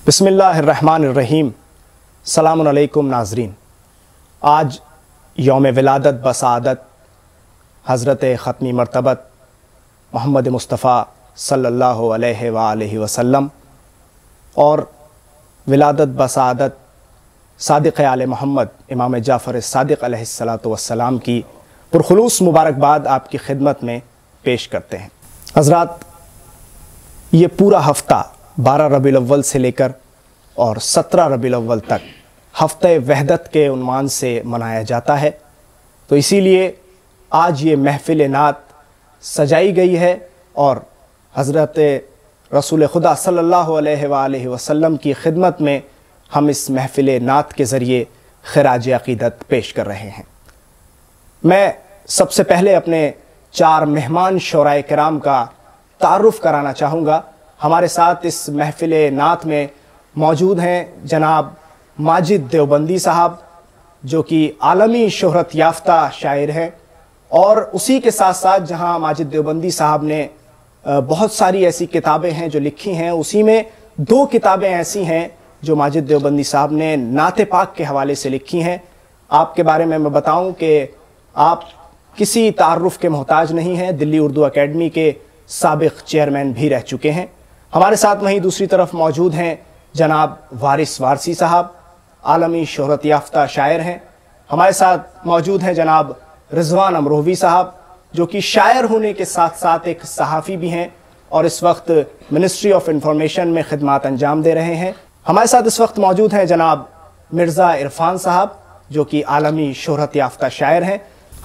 بسم اللہ الرحمن الرحیم۔ السلام علیکم ناظرین، آج یوم ولادت بسعادت حضرت ختمی مرتبت محمد مصطفیٰ صلی اللہ علیہ وآلہ وسلم اور ولادت بسعادت صادق آل محمد امام جعفر صادق علیہ السلام کی پرخلوص مبارکباد آپ کی خدمت میں پیش کرتے ہیں۔ حضرات، یہ پورا ہفتہ 12 ربیع الاول سے لے کر اور 17 ربیع الاول تک ہفتہ وحدت کے عنوان سے منایا جاتا ہے، تو اسی لیے آج یہ محفل نعت سجائی گئی ہے اور حضرت رسول خدا صلی اللہ علیہ وآلہ وسلم کی خدمت میں ہم اس محفل نعت کے ذریعے خراج عقیدت پیش کر رہے ہیں۔ میں سب سے پہلے اپنے 4 مہمان شعراء کرام کا تعارف کرانا چاہوں گا۔ ہمارے ساتھ اس محفل نعت میں موجود ہیں جناب ماجد دیوبندی صاحب، جو کہ عالمی شہرت یافتہ شاعر ہیں، اور اسی کے ساتھ ساتھ جہاں ماجد دیوبندی صاحب نے بہت ساری ایسی کتابیں ہیں جو لکھی ہیں، اسی میں 2 کتابیں ایسی ہیں جو ماجد دیوبندی صاحب نے نعت پاک کے حوالے سے لکھی ہیں۔ آپ کے بارے میں بتاؤں کہ آپ کسی تعارف کے محتاج نہیں ہیں، دلی اردو اکیڈمی کے سابق چیئرمین بھی رہ چکے ہیں۔ ہمارے ساتھ وہیں دوسری طرف موجود ہیں جناب وارث وارسی صاحب، عالمی شہرت یافتہ شاعر ہیں۔ ہمارے ساتھ موجود ہیں جناب رضوان امروہوی صاحب، جو کہ شاعر ہونے کے ساتھ ساتھ ایک صحافی بھی ہیں اور اس وقت منسٹری آف انفارمیشن میں خدمات انجام دے رہے ہیں۔ ہمارے ساتھ اس وقت موجود ہیں جناب مرزا عرفان صاحب، جو کہ عالمی شہرت یافتہ شاعر ہیں۔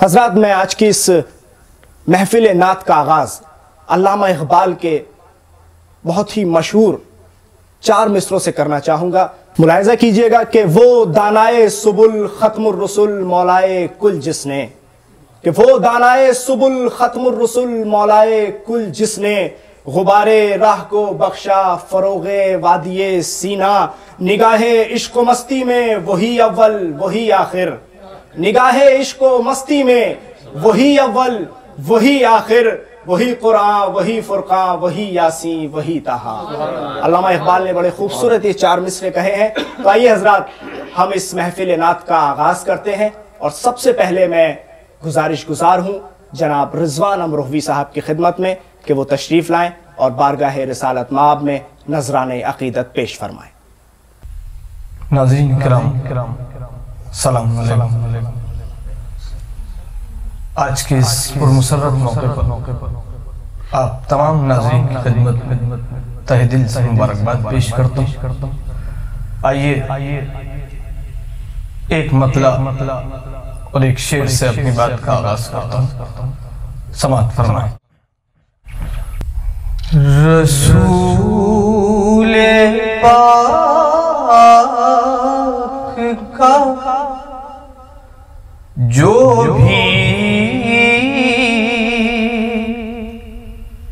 حضرات، میں آج کی اس محفل نعت کا آغاز علامہ اقبال کے بہت ہی مشہور 4 مصروں سے کرنا چاہوں گا۔ ملاحظہ کیجئے گا کہ وہ دانائے سبل ختم الرسل مولائے کل جس نے، کہ وہ دانائے سبل ختم الرسل مولائے کل جس نے، غبار راہ کو بخشا فروغ وادی سینہ، نگاہ عشق و مستی میں وہی اول وہی آخر، نگاہ عشق و مستی میں وہی اول وہی آخر، وہی قرآن وہی فرقان وہی یاسین وہی طہا۔ علامہ اقبال نے بڑے خوبصورت یہ 4 مصرے کہے ہیں۔ تو آئیے حضرات، ہم اس محفل نعت کا آغاز کرتے ہیں، اور سب سے پہلے میں گزارش گزار ہوں جناب رضوان امروہوی صاحب کی خدمت میں کہ وہ تشریف لائیں اور بارگاہ رسالت مآب میں نذران عقیدت پیش فرمائیں۔ ناظرین کرام، سلام علیکم۔ آج کے اس پرمسرت موقع پر آپ تمام ناظرین کی خدمت میں تہ دل سے مبارکباد پیش کرتا ہوں۔ آئیے ایک مطلع اور ایک شعر سے اپنی بات کا آغاز کرتا ہوں، سماعت فرمائیں۔ رسول پاک کا جو بھی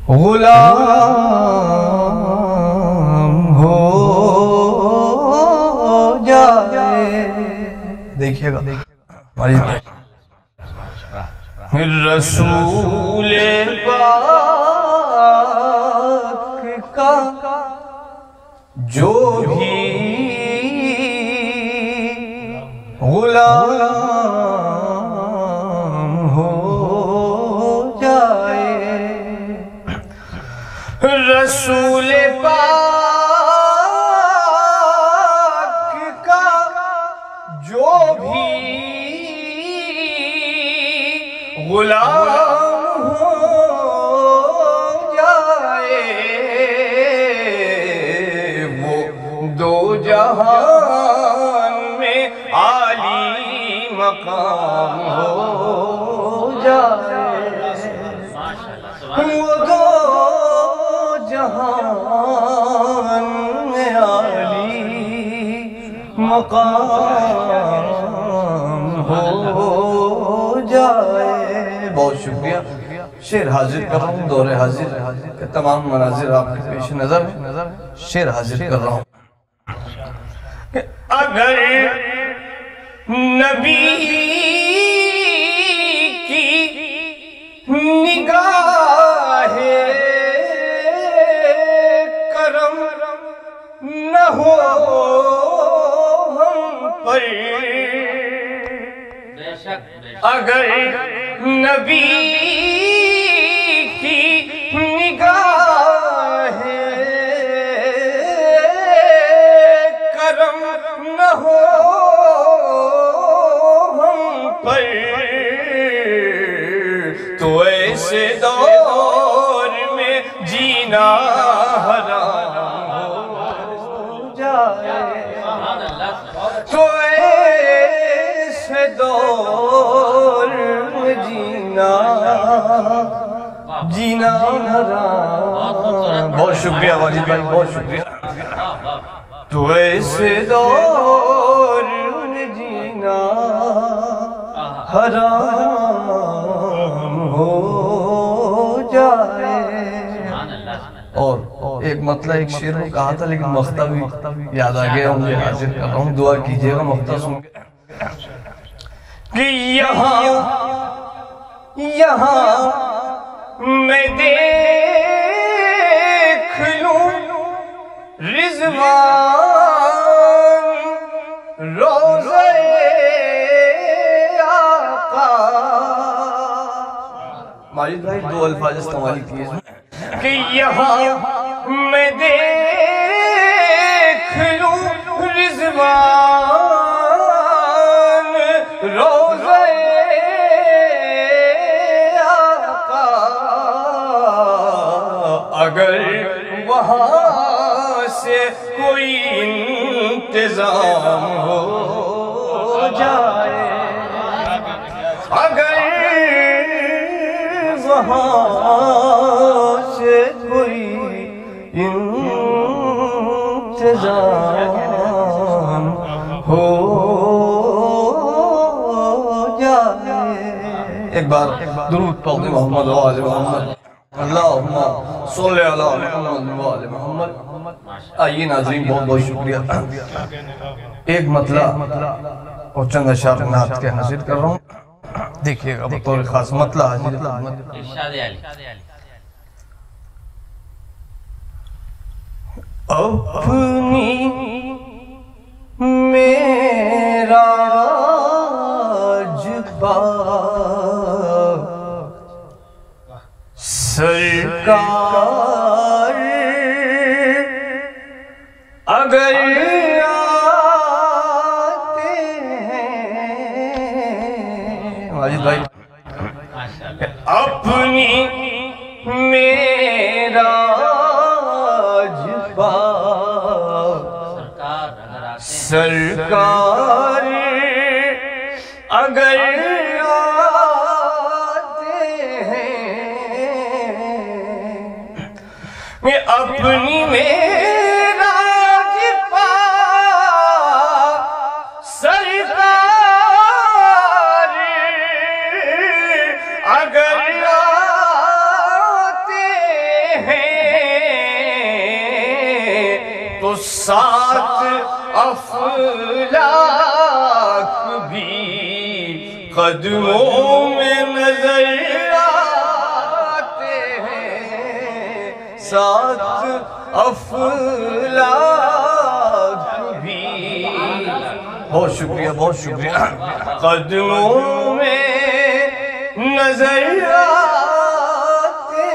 غلام ہو جائے، دیکھئے گا رسول پاک کا جو بھی غلام ہو جائے، رسول پاک کا جو بھی غلام ہو جائے، وہ 2 جہان میں عالی مقام ہو جائے، وہ 2 جہان میں عالی مقام ہو جائے۔ بہت شکریہ۔ شعر حاضر کر رہا ہوں، دور حاضر کے تمام مناظر آپ کے پیش نظر ہیں، شعر حاضر کر رہا ہوں۔ اگر نبی کی نگاہ کرم نہ ہو ہم پر، اگر نبی کی نگاہ کرم نہ ہو ہم پر، تو ایسے دور میں جینا حرام ہو جائے، تو ایسے دور میں جینا حرام۔ بہت شکریہ واجد بھائی، بہت شکریہ۔ تو ایسے دور میں جینا حرام ہو جائے۔ اور ایک مطلع ایک شعر میں کہا تھا، لیکن مقطع بھی یاد آ گیا، مجھے حاضر کر رہا ہوں، دعا کیجئے گا مقطع سن کے کہ یہاں میں دیکھ لوں رضوان روضہ آقا۔ ماجد بھائی دو الفاظ استعمال کیے کہ یہاں میں دیکھ لوں رضوان روضہ آقا، اگر وہاں سے کوئی انتظام ہو جائے، اگر وہاں سے کوئی انتظام ہو جائے۔ ایک بار درود پڑھتے محمد و آل محمد، اللہم صلی علی محمد و آل محمد۔ آئیے ناظرین، بہت بہت شکریہ۔ ایک مطلع اور چند اشعار نعت کے حاضر کر رہا ہوں، دیکھئے گا بطور خاص مطلع حاضر اپنی میرا جبا سرکار اگر آتے ہیں، واجد بھائی اپنی میرا جبا سرکار اگر آتے ہیں، میں اپنی میرا جبا سرکار اگر آتے ہیں، تو سات افلاک بھی قدموں میں نظر آتے ہیں، سات افلاک بھی، بہت شکریہ بہت شکریہ، قدموں میں نظر آتے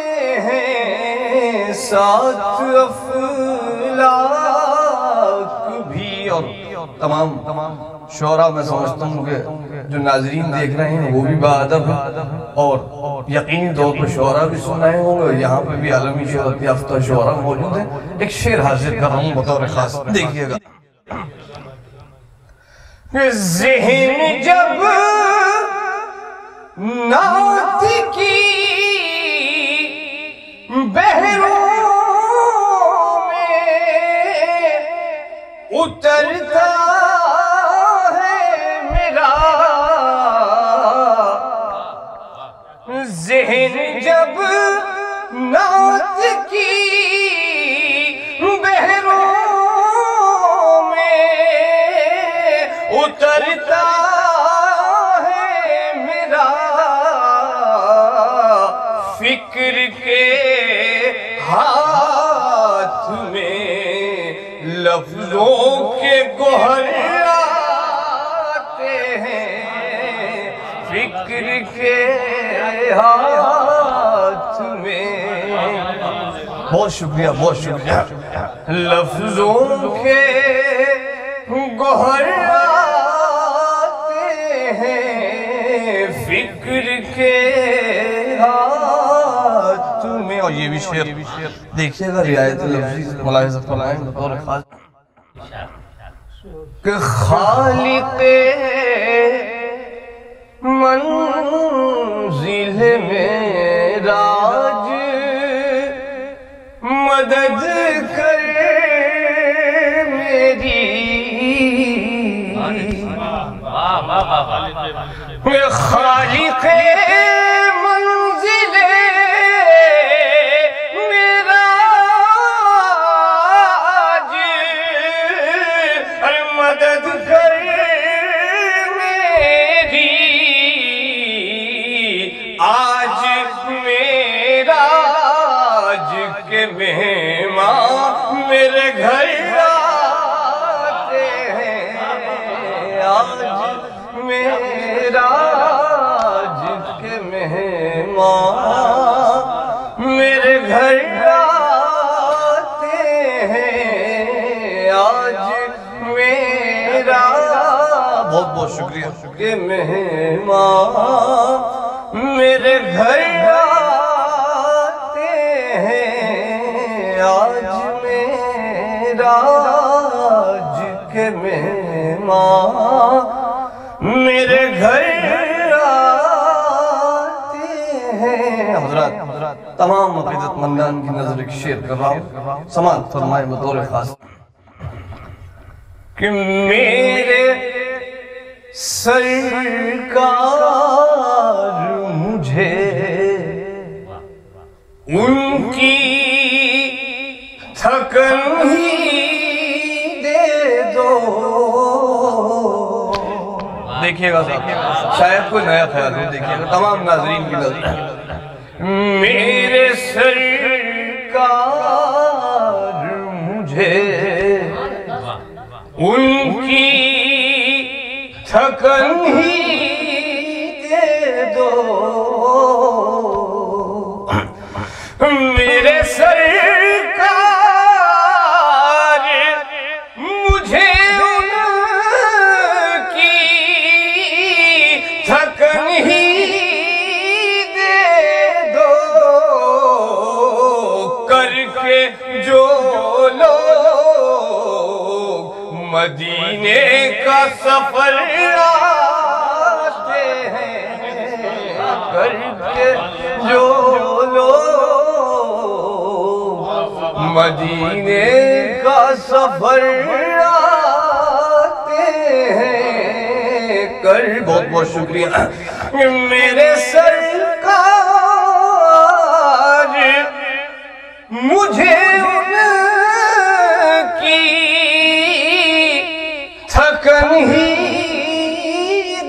ہیں، سات افلاک بھی۔ اور تمام شعراء میں سمجھتا ہوں کہ جو ناظرین دیکھ رہے ہیں وہ بھی باادب ہیں، اور یقینی طور پر شعراء بھی سن رہے ہوں گے، یہاں پہ بھی عالمی شہرت یافتہ شعراء موجود ہیں۔ ایک شعر حاضر کر رہا ہوں بطور خاص، دیکھئے گا۔ ذہن جب نعت کی بحروں میں اترتا ہے میرا، ذہن جب نعت کی بحروں میں اترتا ہے میرا، فکر کے ہاتھ میں لفظوں کے گوہر آتے ہیں فکر کے ہاتھ میں. بہت شکریہ بہت شکریہ. لفظوں کے گوہر آتے ہیں فکر کے ہاتھ میں. اور یہ بھی شعر دیکھیے گا رعایت لفظی ملاحظہ فرمائیں بطور خاص کہ خالق منزل معراج مدد کر میری. خالق منزل معراج مدد کر میری. آج معراج کے مہمان میرے گھر آتے ہیں. آج معراج کے مہمان میرے گھر آتے ہیں. آج میرا بہت بہت شکریہ کہ مہمان میرے گھر آتے ہیں. آج معراج کے مہمان میرے گھر آتے ہیں. حضرات تمام عقیدت مندان کی نظر ایک شعر کر رہا ہوں سماعت فرمائیں بطور خاص کہ میرے سرکار مجھے ان کی تھکن ہی دے دو. دیکھیے گا شاید کوئی نیا خیال ہو. دیکھیے گا تمام ناظرین کی نظر میرے سرکار مجھے ان کی تھکن ہی دے دو. میرے سرکار مجھے ان کی تھکن ہی دے دو. کر کے جو لوگ مدینے کا سفر آتے ہیں کر کے جو لوگ مدینے کا سفر آتے ہیں کر. بہت بہت شکریہ. میرے سرکار مجھے ان کی تھکن ہی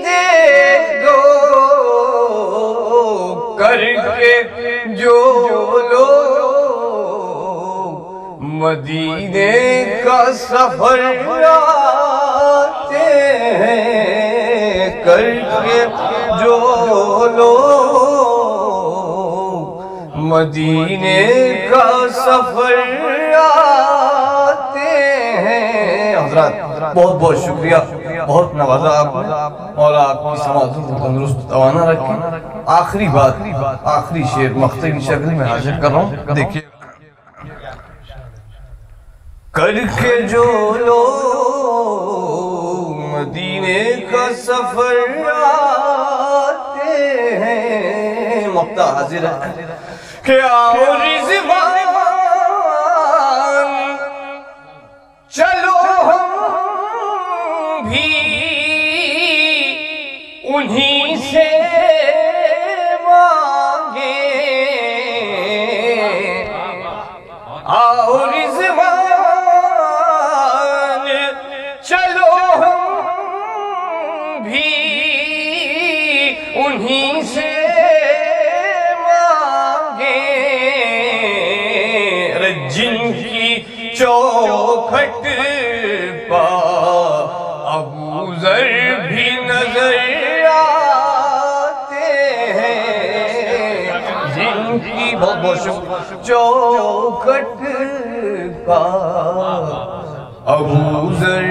دے دو. کر کے جو لوگ مدینے کا سفر آتے ہیں کر کے جو لوگ مدینے کا سفر آتے ہیں. حضرات بہت بہت شکریہ بہت نوازا آپ اور آپ کی سماعتوں کو تندرست توانا رکھیں. آخری بات آخری شعر مقطع کی شکل میں حاضر کر رہا ہوں. دیکھیے کر کے جو لوگ مدینے کا سفر آتے ہیں. مقطع حاضر ہے کہ آؤ رضوان چلو ہم بھی انہی سے مانگے. آؤ رضوان چلو ہم بھی انہی سے مانگے. جن کی چوکھٹ بہت بہت شکریہ چوکھٹ کا ابو ذر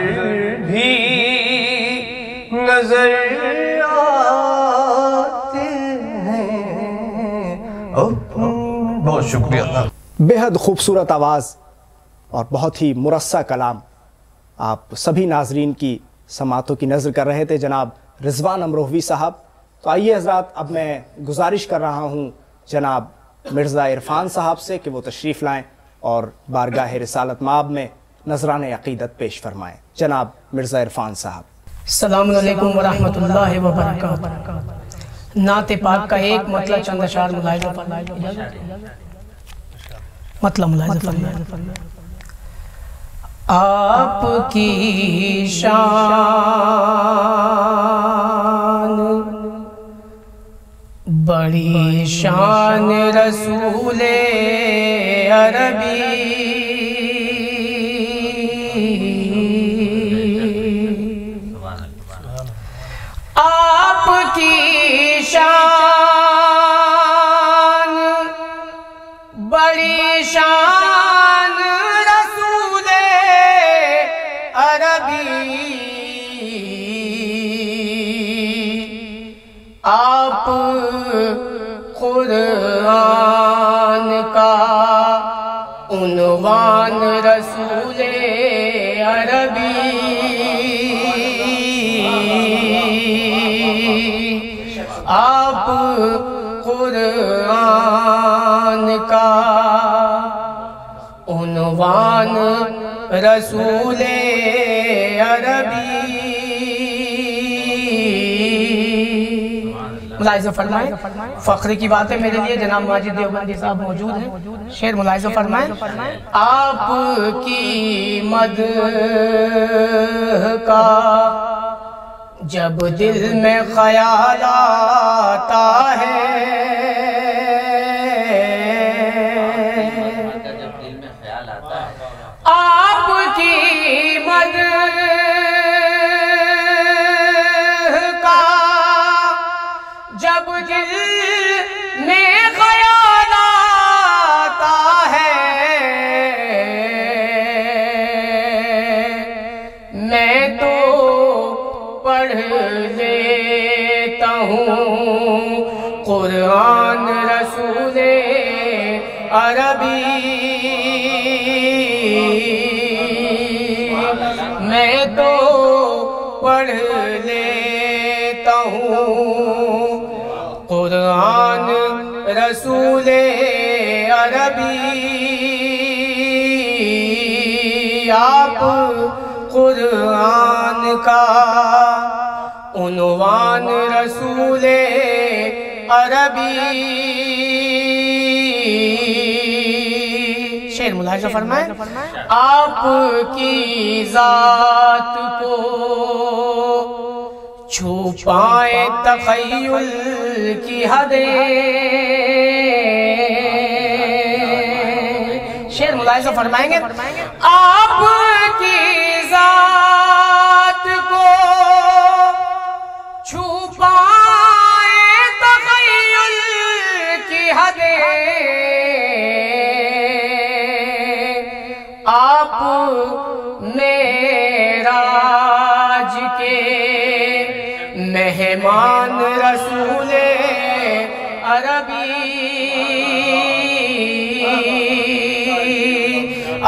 بھی نظر آتے ہیں بہت شکریہ بے حد خوبصورت آواز اور بہت ہی مرصع کلام آپ سبھی ناظرین کی سماعتوں کی نظر کر رہے تھے جناب رضوان امروہوی صاحب. تو آئیے حضرات اب میں گزارش کر رہا ہوں جناب مرزا عرفان صاحب سے کہ وہ تشریف لائیں اور بارگاہ رسالت مآب میں نذران عقیدت پیش فرمائیں. جناب مرزا عرفان صاحب. السلام علیکم ورحمۃ اللہ وبرکاتہ. نعت پاک کا ایک مطلب چند اشعار ملاحظہ فرمائیں. مطلب ملاحظہ فرمائیں. آپ کی شان بڑی شان رسول عربی آپ کی شان بڑی شان رسول عربی آپ قرآن کا عنوان رسول عربی آپ قرآن کا عنوان رسول عربی. ملاحظہ فرمائیں. فخر کی بات ہے میرے لیے جناب ماجد دیوبندی صاحب موجود ہیں. شعر ملاحظہ فرمائیں. آپ کی مدح کا جب دل میں خیال آتا ہے آپ کی مدح کا جب دل میں خیال آتا ہے میں تو پڑھ لیتا ہوں قرآن رسول عربی میں تو پڑھ لیتا ہوں قرآن رسول عربی آپ قرآن کا عنوان رسول عربی. شعر ملاحظہ فرمائیں. آپ کی ذات کو چھپائیں تخیل کی حدیں. شعر ملاحظہ فرمائیں گے. آپ کی ذات کو چھپائیں تخیل کی حدیں آپ معراج کے مہمان رسول عربی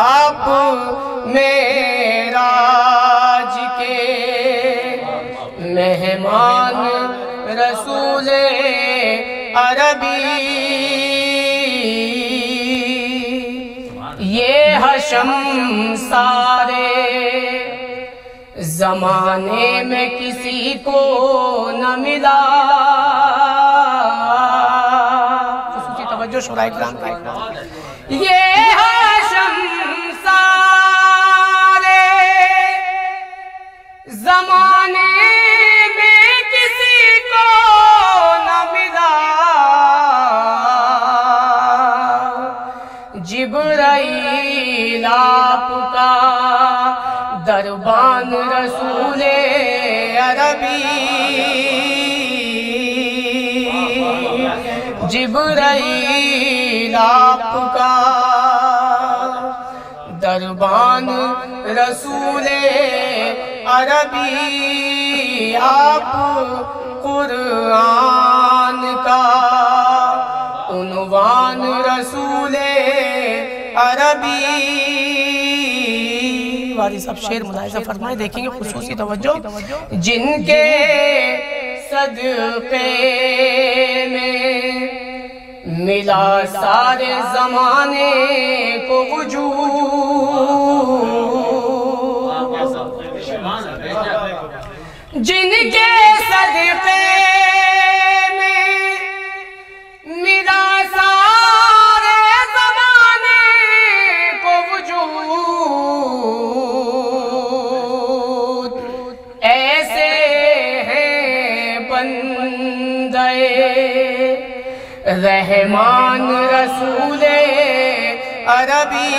آپ معراج کے مہمان رسول عربی یہ حشم سارے زمانے میں کسی کو نہ ملا. خصوصی توجہ شورائے کرام کا. یہ حشم سارے زمانے میں کسی کو نہ ملا. جبرائیل آپ کا دربان رسول عربی جبرائیل آپ کا، دربان رسول عربی آپ قرآن کا، عنوان رسول عربی۔ واری صاحب شعر ملاحظہ فرمائے، دیکھیں گے خصوصی توجہ، جن کے صدقے میں ملا سارے زمانے کو وجود، جن کے صدقے میں ملا سارے زمانے کو وجود، ایسے ہیں بندے رحمان رسول عربی،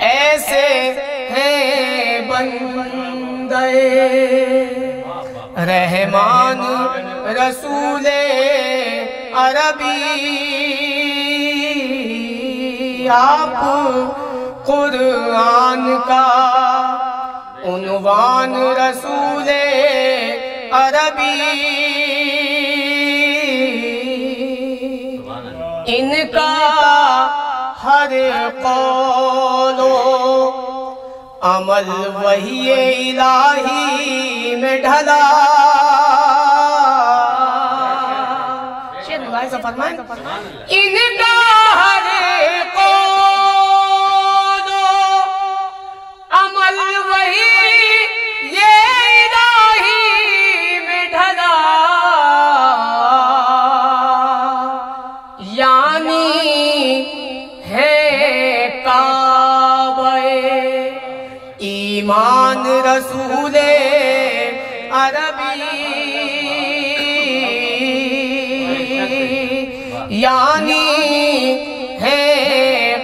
ایسے ہیں بندے رحمان رسول عربی، آپ قرآن کا، عنوان رسول عربی۔ ان کا ہر قول و عمل وحی الہی میں ڈھلا، شعر ملاحظہ فرمائیں، ان کا ہر قول و عمل وحی الہی میں ڈھلا، یعنی ہے کعبہ ایمان رسول عربی، یعنی ہے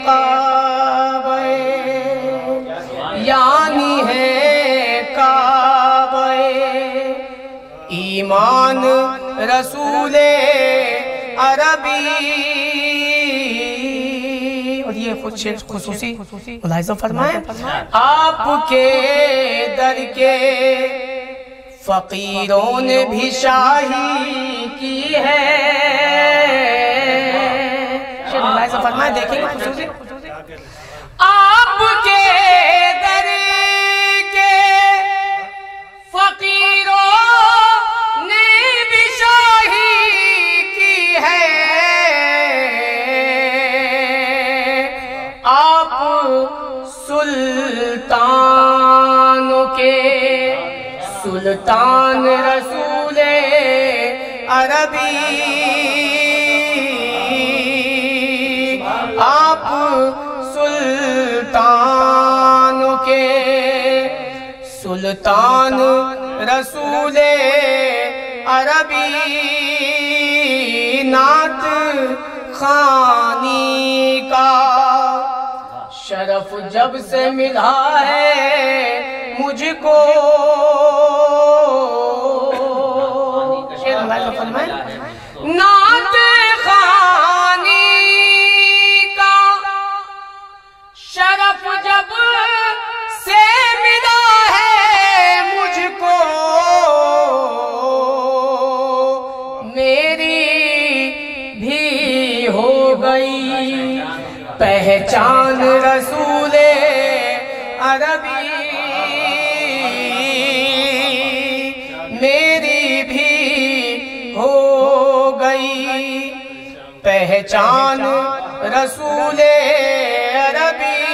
کعبہ، یعنی ہے کعبہ ایمان رسول عربی۔ اور یہ خود خصوصی ملاحظہ فرمائیں، آپ کے در کے فقیروں نے بھی شاہی کی ہے، شعر ملاحظہ فرمائیں، دیکھیں گے خصوصی، آپ کے در کے فقیروں نے بھی شاہی کی ہے، آپ سلطانوں کے سلطان رسول عربی، آپ سلطانوں کے سلطان رسول عربی، نعت خوانی کا شرف جب سے ملا ہے مجھ کو، شعر ملاحظہ فرمائیں، نعت خوانی کا شرف جب سے ملا ہے مجھ کو، میری بھی ہو گئی پہچان رسول عربی، میری بھی ہو گئی پہچان رسول عربی۔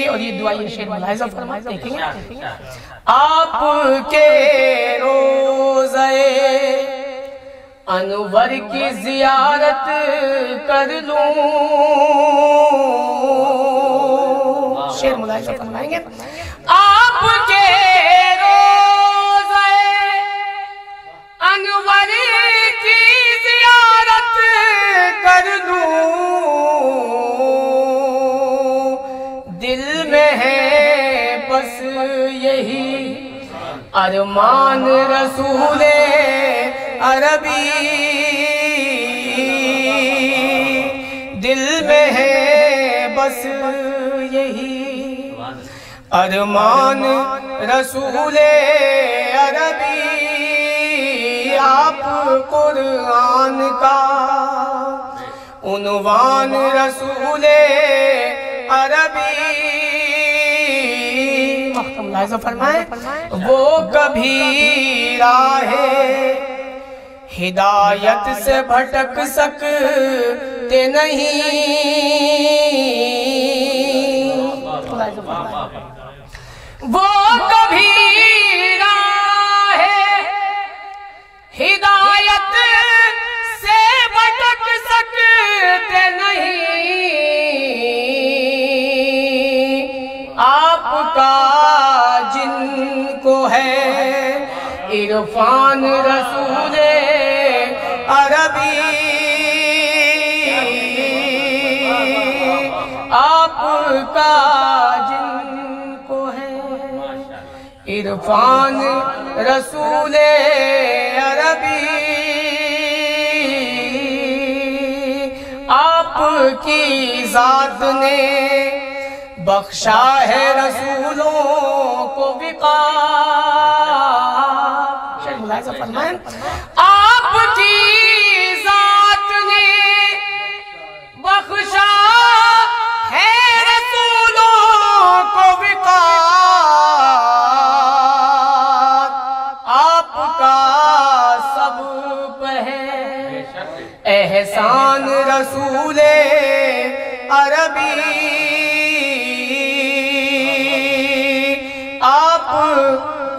اور یہ دعائی شعر ملاحظہ فرمائیں، دیکھیں گے، آپ کے روضے انور کی زیارت کر لوں، شعر ملاحظہ فرمائیں گے، آپ کے روضے انور کی زیارت کر لوں، دل میں ہے بس یہی ارمان رسول عربی دل میں ہے بس یہی، ارمان رسول عربی آپ قرآن کا عنوان رسول عربی ملاحظہ فرمائیں وہ کبھی راہ ہدایت سے بھٹک سکتے نہیں، وہ کبھی راہ ہدایت سے بھٹک سکتے نہیں، آپ کا جن کو ہے عرفان رسول عربی، آپ کا جن کو ہے عرفان رسول عربی، آپ کی ذات نے بخشا ہے رسولوں کو وقار، شیخ ملاحظہ فرمائیں آپ کی ذات نے بخشا ہے رسولوں کو وقار، آپ کا سب ہے احسان رسول عربی، آپ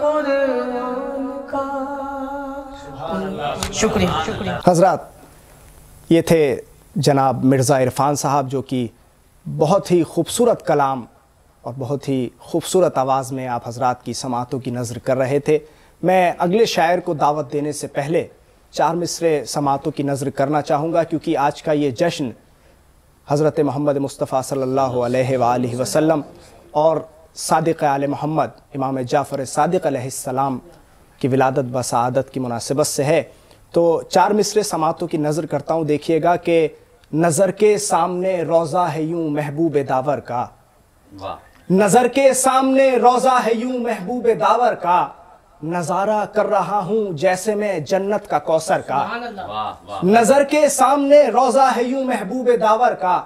قرآن کا شکریہ۔ حضرات، یہ تھے جناب مرزا عرفان صاحب جو کہ بہت ہی خوبصورت کلام اور بہت ہی خوبصورت آواز میں آپ حضرات کی سماعتوں کی نظر کر رہے تھے۔ میں اگلے شاعر کو دعوت دینے سے پہلے 4 مصرے سماعتوں کی نظر کرنا چاہوں گا، کیونکہ آج کا یہ جشن حضرت محمد مصطفیٰ صلی اللہ علیہ وآلہ وسلم اور صادق آل محمد امام جعفر صادق علیہ السلام کی ولادت بسعادت کی مناسبت سے ہے۔ تو 4 مصرے سماعتوں کی نظر کرتا ہوں۔ دیکھیے گا کہ نظر کے سامنے روضہ ہے یوں محبوب داور کا، نظر کے سامنے روضہ ہے یوں محبوب داور کا، نظارہ کر رہا ہوں جیسے میں جنت کا کوثر کا، نظر کے سامنے روضہ ہے یوں محبوب داور کا،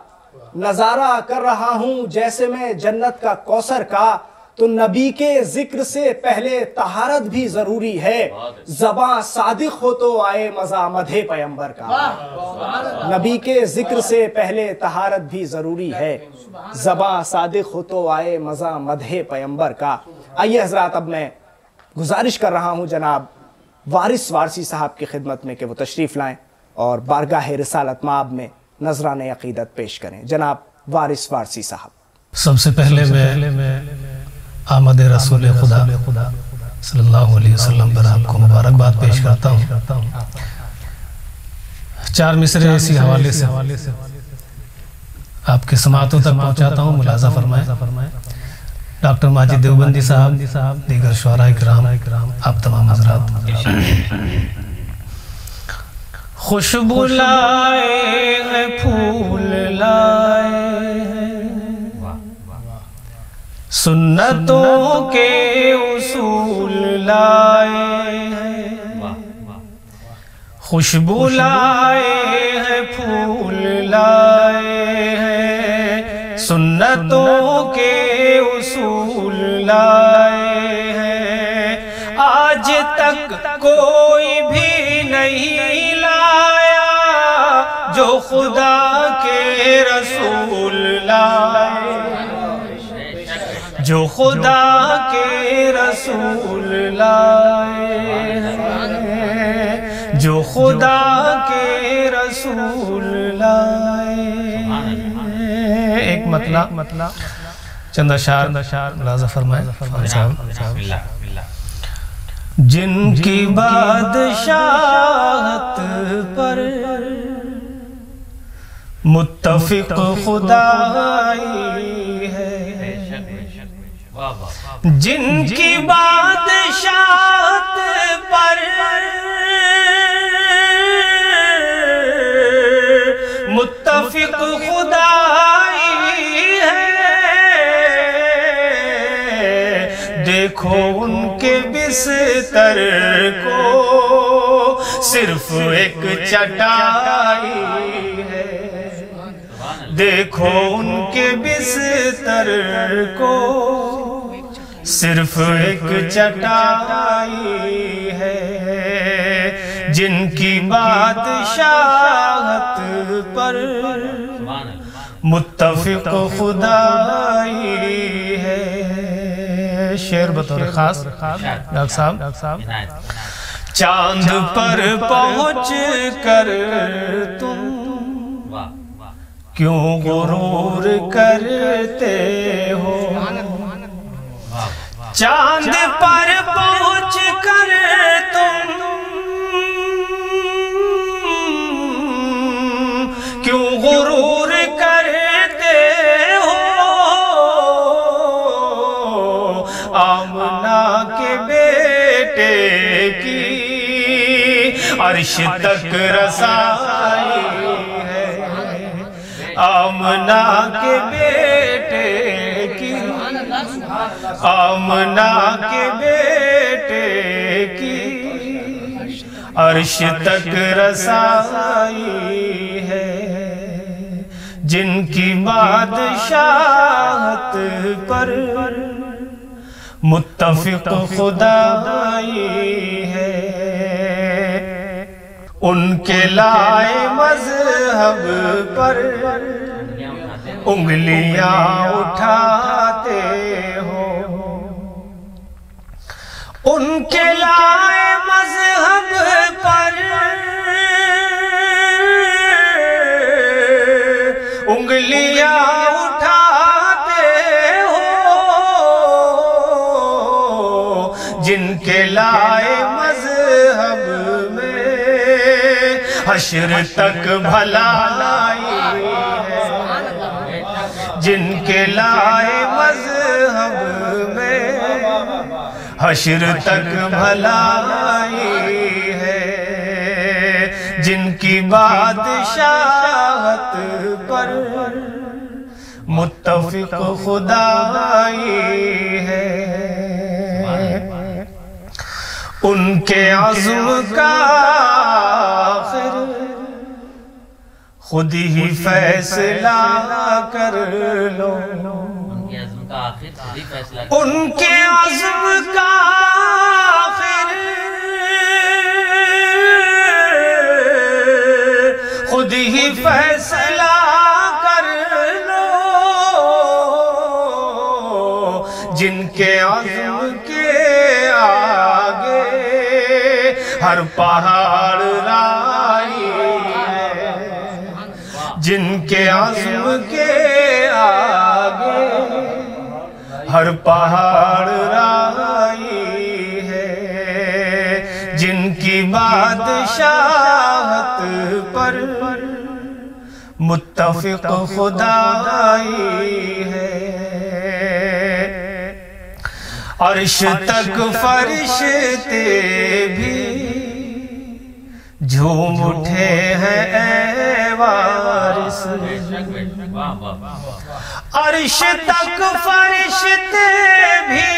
نظارہ کر رہا ہوں جیسے میں جنت کا کوثر کا، تو نبی کے ذکر سے پہلے طہارت بھی ضروری ہے، زباں صادق ہو تو آئے مزہ مدح پیمبر کا، نبی کے ذکر سے پہلے طہارت بھی ضروری ہے، زباں صادق ہو تو آئے مزہ مدح پیمبر کا۔ آئیے حضرات، اب میں گزارش کر رہا ہوں جناب وارث وارسی صاحب کی خدمت میں کہ وہ تشریف لائیں اور بارگاہ رسالت مآب میں نذران عقیدت پیش کریں۔ جناب وارث وارسی صاحب۔ سب سے پہلے میں آمد رسول خدا صلی اللہ علیہ وسلم پر آپ کو مبارکباد پیش کرتا ہوں۔ 4 مصرے اسی حوالے سے آپ کے سماعتوں تک پہنچاتا ہوں، ملاحظہ فرمائیں۔ ڈاکٹر ماجد دیوبندی صاحب، دیگر شعراء کرام، آپ تمام حضرات۔ خوشبو لائے ہیں، پھول لائے ہیں، سنتوں کے اصول لائے ہیں، خوشبو لائے ہیں، پھول لائے ہیں، سنتوں کے اصول لائے ہیں، آج تک کوئی بھی نہیں لایا جو خدا کے رسول لائے، جو خدا کے رسول لائے ہیں، جو خدا کے رسول لائے ہیں۔ ایک مطلع چند اشعار ملاحظہ فرمائیں۔ جن کی بادشاہت پر متفق خدائی ہے، جن کی بادشاہت پر متفق خدائی ہے، دیکھو ان کے بستر کو صرف ایک چٹائی ہے، دیکھو ان کے بستر کو صرف ایک چٹائی ہے، جن کی بادشاہت پر متفق خدائی ہے۔ شعر بطور خاص ڈاکٹر صاحب، چاند پر پہنچ کر تم کیوں غرور کرتے ہو، چاند پر پہنچ کر تم کیوں غرور کرتے ہو، آمنہ کے بیٹے کی عرش تک رسائی ہے، آمنہ کے بیٹے کی، آمنہ کے بیٹے کی عرش تک رسائی ہے، جن کی بادشاہت پر متفق خدائی ہے، ان کے لائے مذہب پر انگلیاں اٹھاتے ہو، ان کے لائے مذہب پر انگلیاں اٹھاتے ہو، جن کے لائے مذہب میں حشر تک بھلائی ہے، جن کے لائے مذہب میں حشر تک بھلائی ہے، جن کی بادشاہت پر متفق خدائی ہے، ان کے عزم کا آخر خود ہی فیصلہ کر لو، ان کے عزم کا آخر خود ہی فیصلہ کر لو، جن کے عزم کے آگے ہر پہاڑ رائی ہے، جن کے عزم کے آگے ہر پہاڑ رائی ہے، جن کی بادشاہت پر متفق خدائی ہے، عرش تک فرشتے بھی جھوم اٹھے ہیں اے وارث، عرش تک فرشتے بھی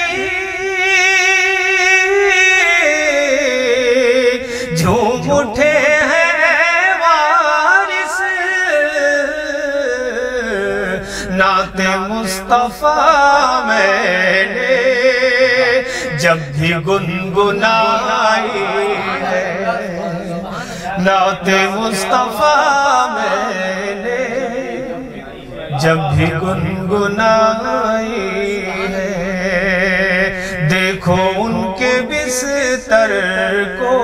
جھوم اٹھے ہیں اے وارث، نعت مصطفیٰ میں نے جب بھی گنگنائی ہے، نعت مصطفیٰ میں نے جب بھی گنگنائی ہے، دیکھو ان کے بستر کو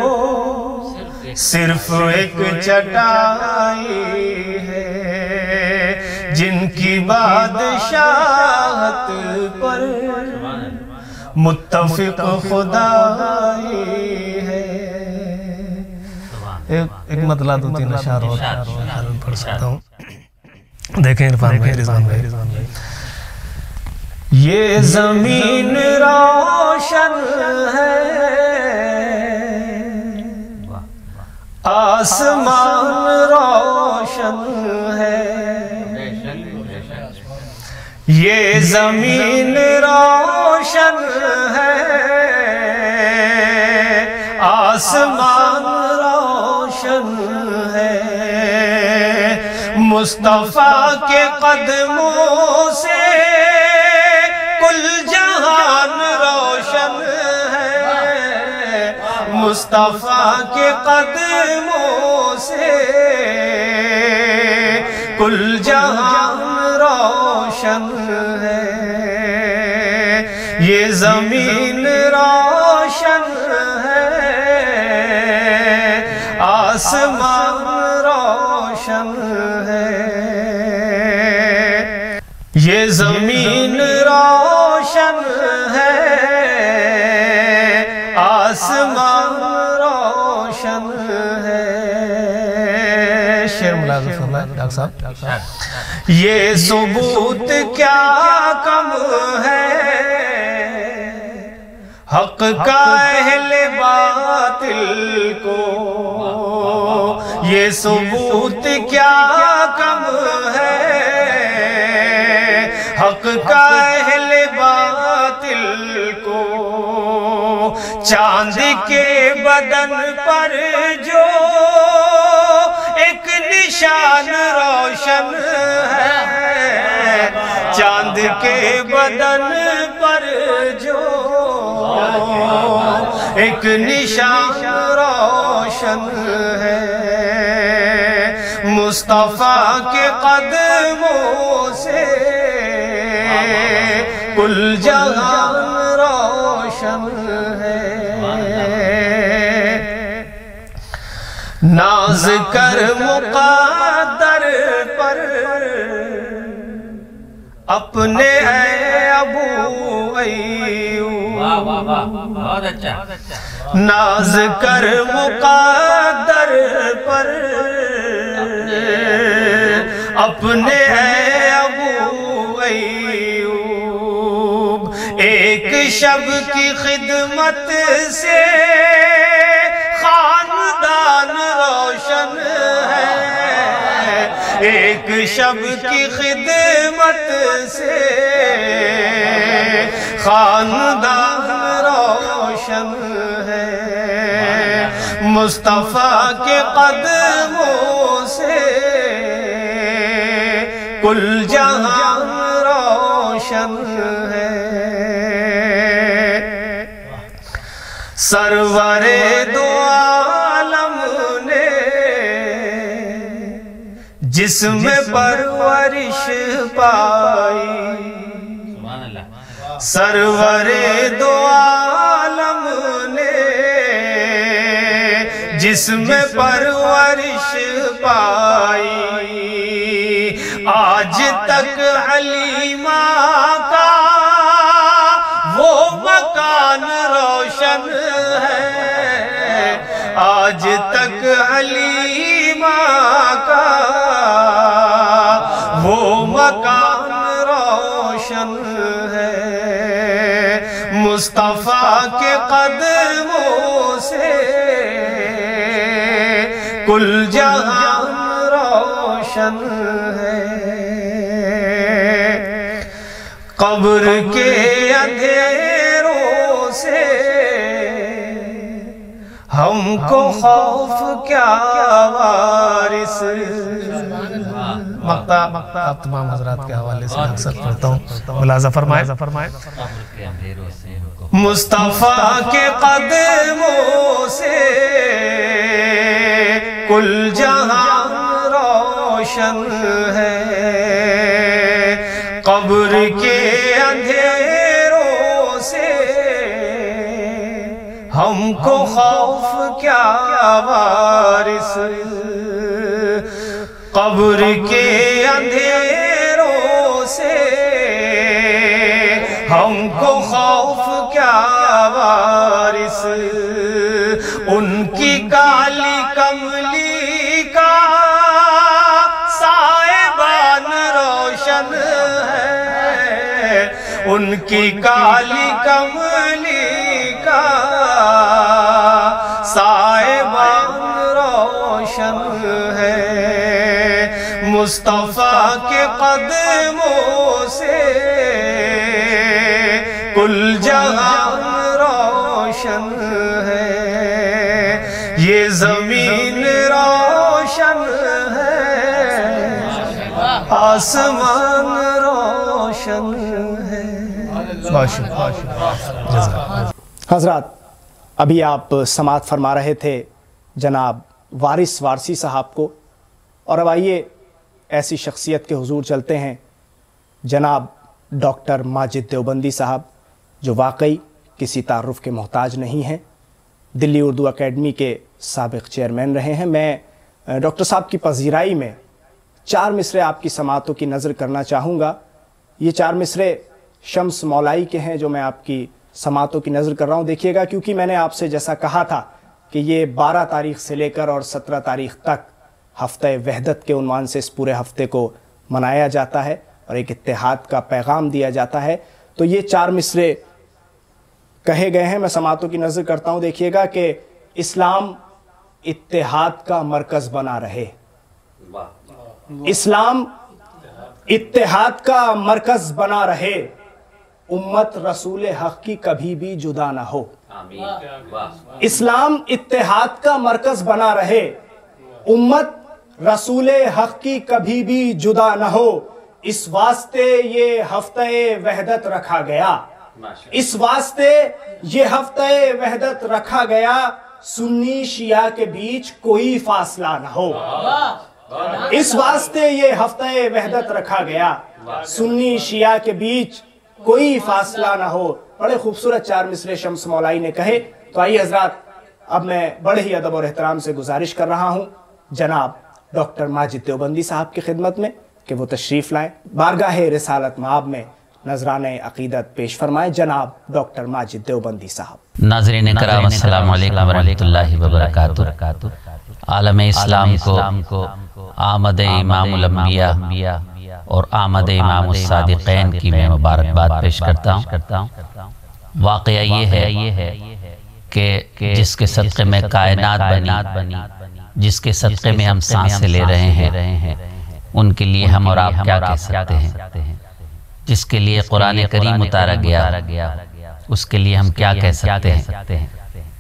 صرف ایک چٹائی ہے، جن کی بادشاہت پر متفق خدائی ہے۔ ایک مطلع دو تین اشعار اور پڑھ سکتا ہوں، دیکھیں عرفان بھائی، رضوان بھائی۔ یہ زمین روشن ہے آسمان روشن ہے یہ زمین روشن ہے آسمان روشن ہے مصطفیٰ کے قدموں سے کل جہان روشن ہے مصطفیٰ کے قدموں سے کل جہان روشن ہے یہ زمین روشن ہے آسمان روشن ہے یہ زمین روشن ہے آسمان روشن ہے شعر ملازم فرمائے ڈاکٹر صاحب یہ ثبوت کیا کم ہے حق کا اہل باطل کو یہ ثبوت کیا کم ہے حق کا اہل باطل کو چاند کے بدن پر جو ایک نشان روشن ہے چاند کے بدن پر جو ایک نشان روشن ہے مصطفیٰ کے قدموں سے کل جہان روشن ہے ناز کر مقدر پر اپنے اے ابو ایوب ناز کر مقدر پر اپنے اے ابو ایوب ایک شب کی خدمت سے خاندان روشن ہے ایک شب کی خدمت سے خاندان روشن ہے مصطفیٰ کے قدموں سے کل جہان روشن ہے سرور دو عالم نے جسم پرورش پائی سرور دو عالم نے جسم پرورش پائی آج تک حلیمہ کا وہ مکان روشن ہے آج تک حلیمہ کا وہ مکان روشن ہے مصطفیٰ کے قدموں سے کل جہان روشن ہے قبر کے اندھیروں سے ہم کو خوف کیا وارث مقطع آپ تمام حضرات کے حوالے سے اکثر پڑھتا ہوں ملاحظہ فرمائے مصطفیٰ کے قدموں سے کل جہان روشن ہے قبر کے اندھیروں سے ہم کو خوف کیا وارث قبر کے اندھیروں سے ہم کو خوف کیا وارث ان کی کالی کملی کا سائبان روشن ہے ان کی کالی کملی کا سائبان روشن ہے، مصطفیٰ کے قدموں سے کل جہان روشن ہے، یہ زمین روشن ہے، آسمان روشن ہے۔ حضرات، ابھی آپ سماعت فرما رہے تھے جناب وارث وارثی صاحب کو، اور اب آئیے ایسی شخصیت کے حضور چلتے ہیں، جناب ڈاکٹر ماجد دیوبندی صاحب، جو واقعی کسی تعارف کے محتاج نہیں ہیں، دلی اردو اکیڈمی کے سابق چیئرمین رہے ہیں۔ میں ڈاکٹر صاحب کی پذیرائی میں 4 مصرے آپ کی سماعتوں کی نظر کرنا چاہوں گا۔ یہ 4 مصرے شمس مولائی کے ہیں جو میں آپ کی سماعتوں کی نظر کر رہا ہوں۔ دیکھیے گا، کیونکہ میں نے آپ سے جیسا کہا تھا کہ یہ 12 تاریخ سے لے کر اور 17 تاریخ تک ہفتہ وحدت کے عنوان سے اس پورے ہفتے کو منایا جاتا ہے اور ایک اتحاد کا پیغام دیا جاتا ہے، تو یہ 4 مصرے کہے گئے ہیں۔ میں سماعتوں کی نظر کرتا ہوں۔ دیکھیے گا کہ اسلام اتحاد کا مرکز بنا رہے، اسلام اتحاد کا مرکز بنا رہے، امت رسول حق کی کبھی بھی جدا نہ ہو۔ اسلام اتحاد کا مرکز بنا رہے، امت رسول حق کی کبھی بھی جدا نہ ہو، اس واسطے یہ ہفتہ وحدت رکھا گیا، اس واسطے یہ ہفتہ وحدت رکھا گیا، سنی شیعہ کے بیچ کوئی فاصلہ نہ ہو۔ اس واسطے یہ ہفتہ وحدت رکھا گیا، سنی شیعہ کے بیچ کوئی فاصلہ نہ ہو۔ بڑے خوبصورت 4 مصرے شمس مولائی نے کہے۔ تو آئیے حضرات، اب میں بڑے ہی ادب اور احترام سے گزارش کر رہا ہوں جناب ڈاکٹر ماجد دیوبندی صاحب کی خدمت میں کہ وہ تشریف لائیں، بارگاہ رسالت مآب میں نذرانہ عقیدت پیش فرمائیں۔ جناب ڈاکٹر ماجد دیوبندی صاحب۔ ناظرین کرام، السلام علیکم ورحمۃ اللہ وبرکاتہ۔ عالم اسلام کو آمد امام الانبیاء اور آمد امام الصادقین کی میں مبارکباد پیش کرتا ہوں۔ واقعہ یہ ہے کہ جس کے صدقے میں کائنات بنی، جس کے صدقے میں ہم سانسیں لے رہے ہیں، ان کے لیے ہم اور آپ کیا کہہ سکتے ہیں؟ جس کے لیے قرآن کریم اتارا گیا، اس کے لیے ہم کیا کہہ سکتے ہیں؟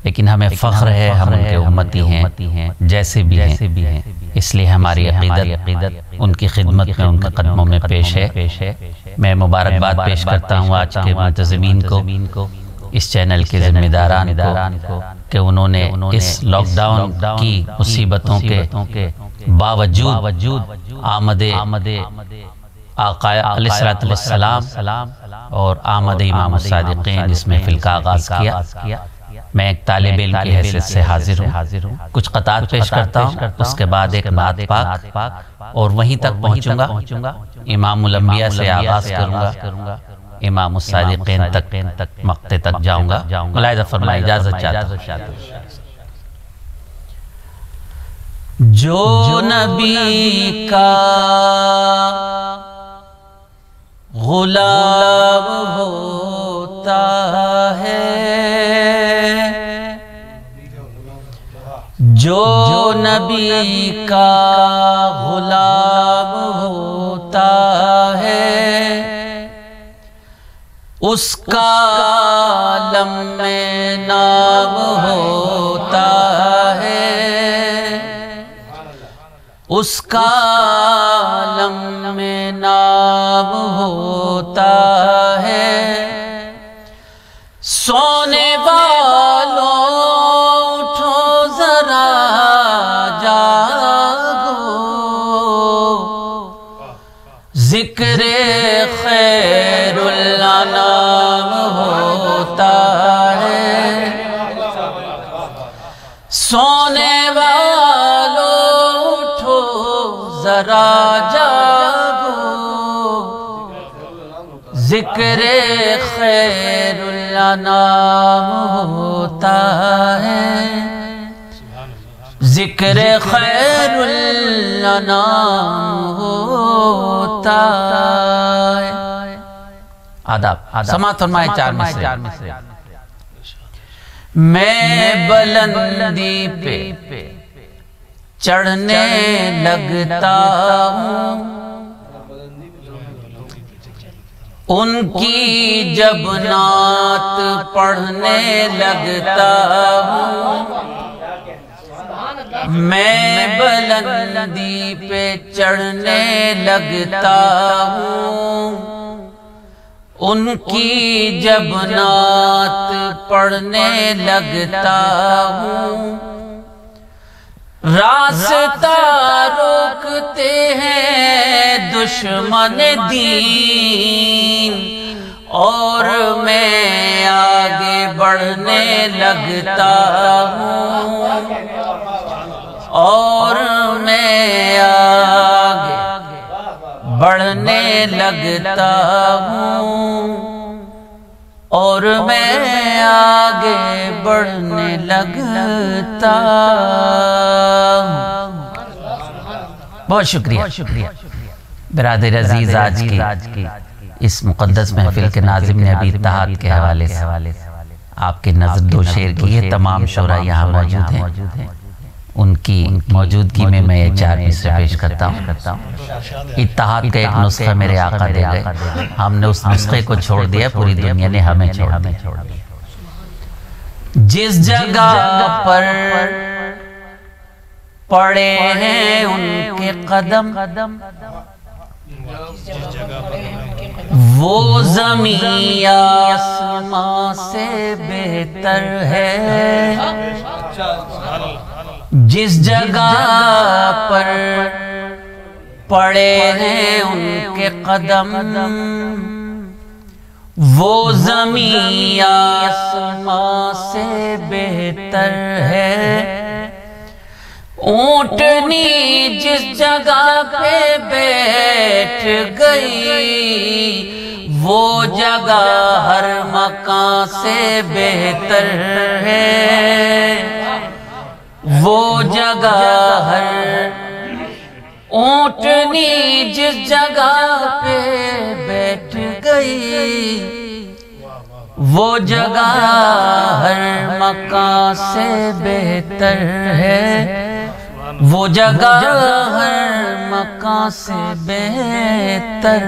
لیکن ہمیں فخر ہے، ہم ان کے امتی ہیں، جیسے بھی ہیں، اس لیے ہماری عقیدت ان کی خدمت میں، ان کے قدموں میں پیش ہے۔ میں مبارکباد پیش کرتا ہوں آج کے منتظمین کو، اس چینل کے ذمہ داران کو، کہ انہوں نے اس لاک ڈاؤن کی مصیبتوں کے باوجود آمد آقا علیہ السلام اور آمد امام الصادقین اس محفل کا آغاز کیا۔ میں ایک طالب علم کی حیثیت سے حاضر ہوں، کچھ قطعات پیش کرتا ہوں، اس کے بعد ایک نعت پاک، اور وہیں تک پہنچوں گا، امام الانبیاء سے آغاز کروں گا، امام الصادقین تک مقطع تک جاؤں گا۔ ملاحظہ فرمائے، اجازت چاہتا ہوں۔ جو نبی کا غلام ہوتا ہے، جو نبی کا غلام ہوتا ہے، اس کا عالم میں نام ہوتا ہے، اس کا عالم میں نام ہوتا ہے۔ سونے والوں اٹھو ذرا جاگو، ذکر خیر الانام ہوتا ہے۔ سونے والوں اٹھو ذرا جاگو، ذکر خیر الانام ہوتا ہے، ذکر خیر الانام ہوتا ہے۔ آداب سماعت فرمائے 4 مصرے۔ میں بلندی پہ چڑھنے لگتا ہوں، ان کی جب نعت پڑھنے لگتا ہوں، میں بلندی پہ چڑھنے لگتا ہوں، ان کی جب نعت پڑھنے لگتا ہوں، راستہ روکتے ہیں دشمن دین اور میں آگے بڑھنے لگتا ہوں، اور میں آگے بڑھنے لگتا ہوں، اور میں آگے بڑھنے لگتا ہوں۔ بہت شکریہ برادر عزیز، آج کی اس مقدس محفل کے ناظم نے ابھی اتحاد کے حوالے سے آپ کے نظر 2 شعر کیے۔ تمام شعراء یہاں موجود ہیں، ان کی موجودگی میں میں یہ 4 مصرے پیش کرتا ہوں۔ اتحاد کا ایک نسخہ میرے آقا دے گئے، ہم نے اس نسخے کو چھوڑ دیا، پوری دنیا نے ہمیں چھوڑ دیا۔ جس جگہ پر پڑے ہیں ان کے قدم، وہ زمین آسمان سے بہتر ہے۔ جس جگہ پر پڑے ہیں ان کے قدم، وہ زمین آسمان سے بہتر ہے۔ اونٹنی جس جگہ پہ بیٹھ گئی، وہ جگہ ہر مکان سے بہتر ہے۔ وہ جگہ ہر اونٹنی جس جگہ پہ بیٹھ گئی، وہ جگہ ہر مکان سے بہتر ہے۔ وہ جگہ ہر مکان سے بہتر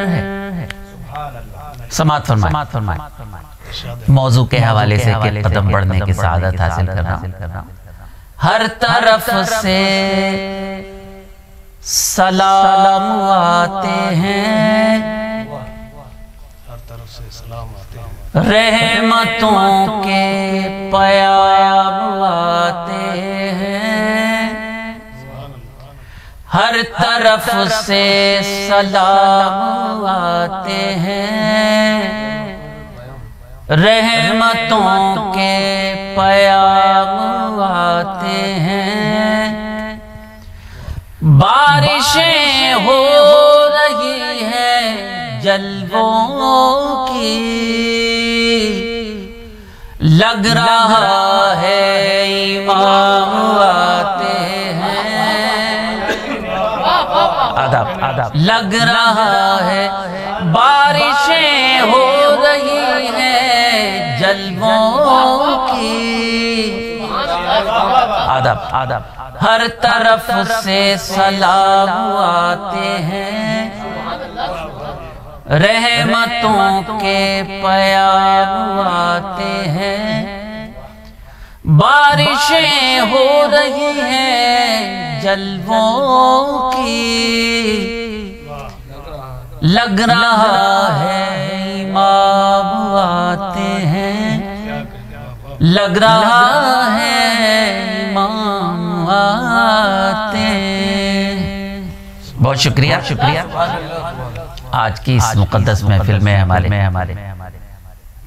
ہے۔ سماعت فرمائے۔ موضوع کے حوالے سے کہ قدم بڑھنے کی سعادت حاصل کرنا، ہر طرف سے سلام آتے ہیں، رحمتوں کے پیام آتے ہیں، ہر طرف سے سلام آتے ہیں، رحمتوں کے پیام آتے ہیں۔ بارشیں ہو رہی ہیں جلووں کی، لگ رہا ہے امام آتے ہیں۔ آداب لگ رہا ہے بارشیں ہو رہی ہیں جلووں کی، آداب ہر طرف سے سلام آتے ہیں، رحمتوں کے پیام آتے ہیں۔ بارشیں ہو رہی ہیں جلووں کی، لگ رہا ہے امام آتے ہیں، لگ رہا ہے امام آتے ہیں۔ بہت شکریہ۔ آج کی اس مقدس محفل میں ہمارے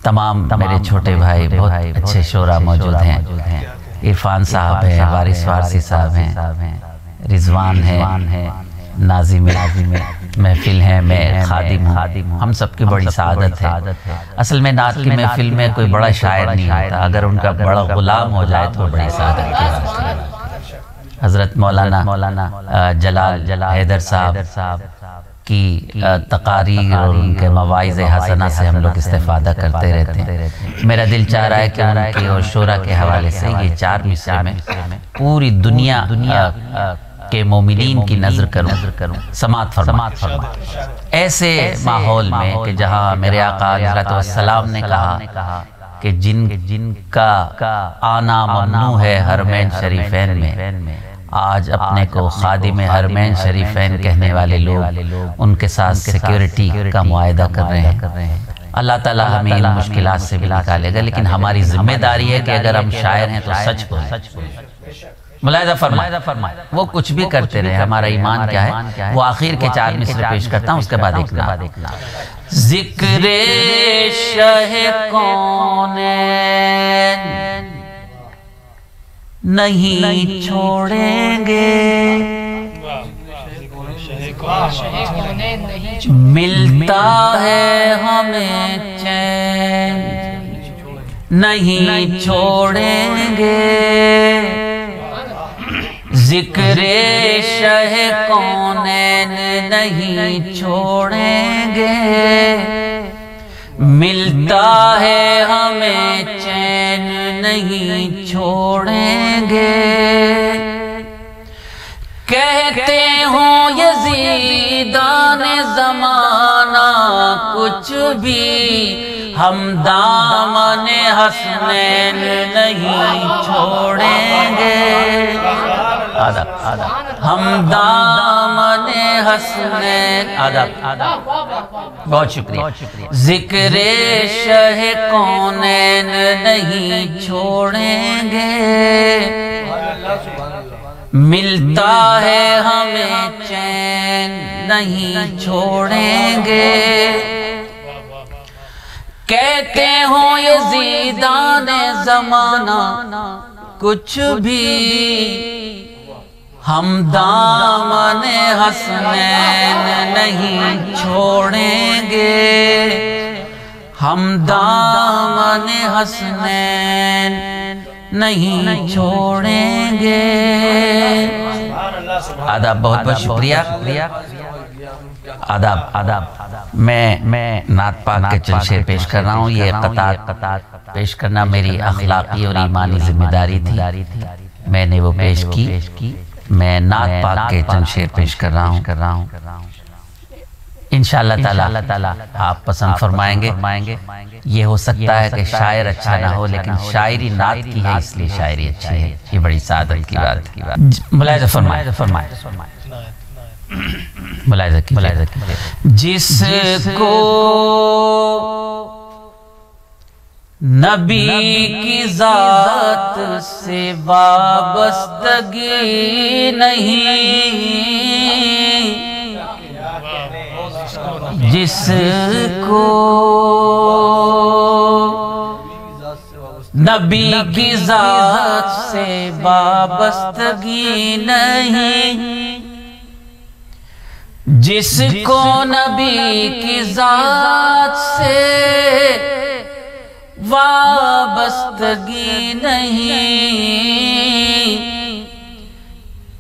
تمام میرے چھوٹے بھائی بہت اچھے شعراء موجود ہیں۔ عرفان صاحب ہیں، وارث فارسی صاحب ہیں، رضوان ہیں، ناظم محفل ہیں، میں خادم ہوں۔ ہم سب کی بڑی سعادت ہے۔ اصل میں نعت کی محفل میں کوئی بڑا شاعر نہیں ہوتا، اگر ان کا بڑا غلام ہو جائے تو بڑی سعادت کی بات ہے۔ حضرت مولانا جلال حیدر صاحب کی تقاریر اور ان کے مواعظ حسنہ سے ہم لوگ استفادہ کرتے رہتے ہیں۔ میرا دل چاہ رہا ہے کہ ان کی اور شورا کے حوالے سے یہ 4 مصرے میں پوری دنیا کے مومنین کی نظر کروں، سماعت فرما۔ ایسے ماحول میں کہ جہاں میرے آقا علیہ السلام نے کہا کہ جن کا آنا ممنوع ہے حرمین شریفین میں، آج اپنے کو خادم حرمین شریفین کہنے والے لوگ ان کے ساتھ سیکیورٹی کا معاہدہ کر رہے ہیں۔ اللہ تعالیٰ ہمیں ان مشکلات سے بھی نکالے گا، لیکن ہماری ذمہ داری ہے کہ اگر ہم شاعر ہیں تو سچ بولیں۔ ملاحظہ فرمائے وہ کچھ بھی کرتے رہے، ہمارا ایمان کیا ہے؟ وہ آخر کے 4 مصرے پیش کرتا ہوں، اس کے بعد ایک نام۔ ذکر شہ کونین نہیں چھوڑیں گے، ملتا ہے ہمیں چین نہیں چھوڑیں گے، ذکر شہ کونین نہیں چھوڑیں گے، ملتا ہے ہمیں چین نہیں چھوڑیں گے، کہتے ہوں یزیدان زمانہ کچھ بھی، ہم دامن حسنین نہیں چھوڑیں گے، ہم دامن حسنین، بہت شکریہ، ذکر شہ کونین نہیں چھوڑیں گے، ملتا ہے ہمیں چین نہیں چھوڑیں گے، کہتے ہوں یزیدان زمانہ کچھ بھی، ہم دامن حسنین نہیں چھوڑیں گے، ہم دامن حسنین نہیں چھوڑیں گے۔ آداب، بہت بہت شکریہ۔ آداب، میں نعت پاک کے چند شعر پیش کر رہا ہوں۔ یہ قطعات پیش کرنا میری اخلاقی اور ایمانی ذمہ داری تھی، میں نے وہ پیش کی۔ میں نعت پاک کے چند شعر پیش کر رہا ہوں، انشاءاللہ تعالی آپ پسند فرمائیں گے۔ یہ ہو سکتا ہے کہ شاعر اچھا نہ ہو، لیکن شاعری نعت کی ہے اس لیے شاعری اچھی ہے، یہ بڑی سعادت کی بات۔ ملاحظہ فرمائے، ملاحظہ کیجئے، جس کو نبی کی ذات سے وابستگی نہیں، جس کو نبی کی ذات سے وابستگی نہیں، جس کو نبی کی ذات سے وابستگی نہیں،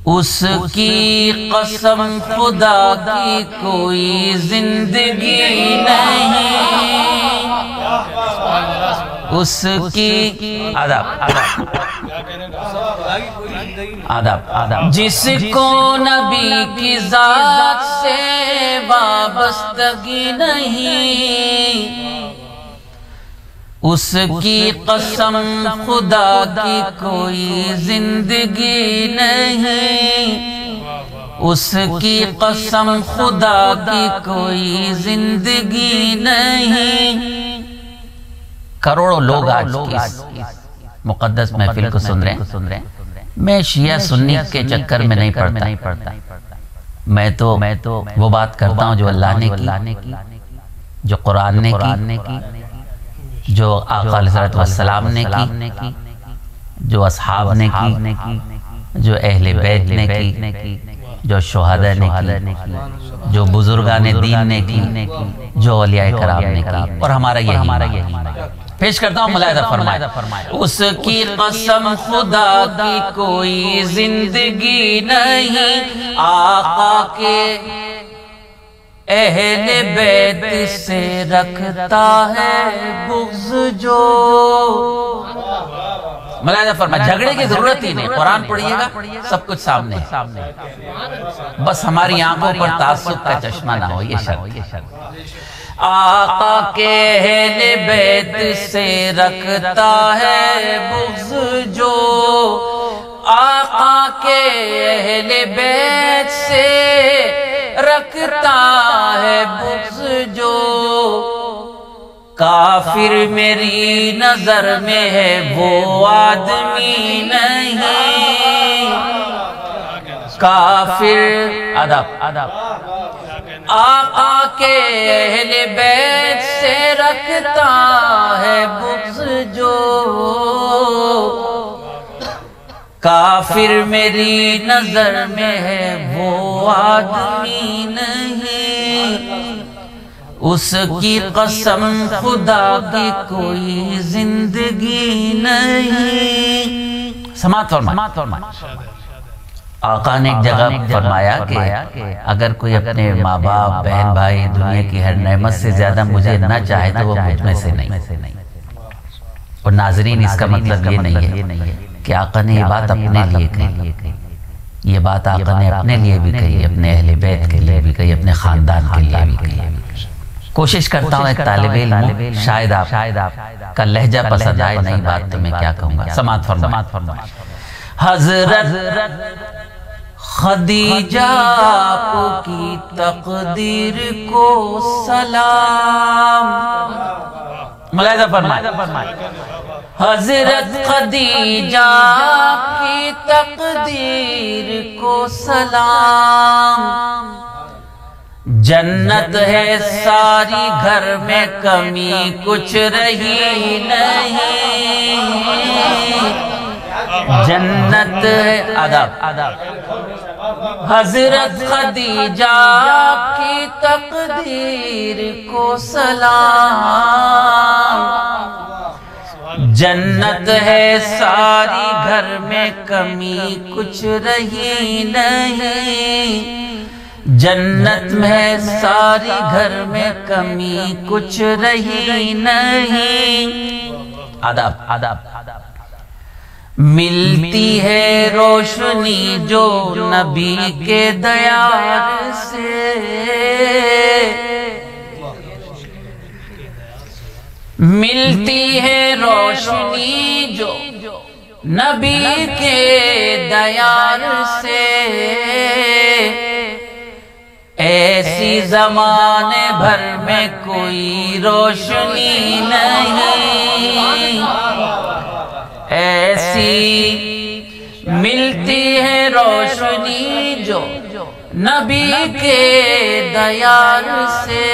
اس کی قسم خدا کی کوئی زندگی نہیں، اس کی آداب، جس کو نبی کی ذات سے وابستگی نہیں، اس کی قسم خدا کی کوئی زندگی نہیں، اس کی قسم خدا کی کوئی زندگی نہیں۔ کروڑوں لوگ آج کی اس مقدس محفل کو سن رہے ہیں، میں شیعہ سنی کے چکر میں نہیں پڑتا، میں تو وہ بات کرتا ہوں جو اللہ نے کی، جو قرآن نے کی، جو آقا علیہ السلام نے کی، جو اصحاب نے کی، جو اہل بیت نے کی، جو شہداء نے کی، جو بزرگان دین نے کی، جو اولیاء کرام نے کی، اور ہمارا یہی پیش کرتا ہوں۔ ملاحظہ فرمائے، اس کی قسم خدا کی کوئی زندگی نہیں، آقا کے اہل بیت سے رکھتا ہے بغض جو۔ ملاحظہ فرمائے جھگڑے کی ضرورت ہی نہیں، قرآن پڑھیے گا سب کچھ سامنے ہے، بس ہماری آنکھوں پر تعصب کا چشمہ نہ ہو، یہ شرط۔ آقا کے اہل بیت سے رکھتا ہے بغض جو، آقا کے اہل بیت سے رکھتا ہے بغض جو، کافر میری نظر میں ہے وہ آدمی نہیں، کافر ادب آقا کے اہل بیت سے رکھتا ہے بغض جو، کافر میری نظر میں ہے وہ آدمی نہیں، اس کی قسم خدا کی کوئی زندگی نہیں۔ سماعت فرمائے۔ آقا نے ایک جگہ فرمایا کہ اگر کوئی اپنے ماں باپ بہن بھائی دنیا کی ہر نعمت سے زیادہ مجھے نہ چاہے تو وہ مجھ میں سے نہیں۔ اور ناظرین اس کا مطلب یہ نہیں ہے کہ آقا نے یہ بات اپنے لیے کہی، یہ بات آقا نے اپنے لیے بھی کہی، اپنے اہل بیت کے لیے بھی کہی، اپنے خاندان کے لیے بھی کہی۔ کوشش کرتا ہوں ایک طالب علم شاید آپ کا لہجہ پسند آئے، نئی بات تو میں کیا کہوں گا۔ سماعت فرمائے۔ حضرت خدیجہ آپ کی تقدیر کو سلام، ملاحظہ فرمائے۔ حضرت خدیجہ کی تقدیر کو سلام، جنت ہے ساری گھر میں کمی کچھ رہی نہیں، جنت ہے ادب۔ حضرت خدیجہ کی تقدیر کو سلام، جنت ہے ساری گھر میں کمی کچھ رہی نہیں، جنت میں ساری گھر میں کمی کچھ رہی نہیں۔ آداب ملتی ہے روشنی جو نبی کے دیار سے، ملتی ہے روشنی جو نبی کے دیار سے، ایسی زمانے بھر میں کوئی روشنی نہیں، ایسی ملتی ہے روشنی جو نبی کے دیار سے،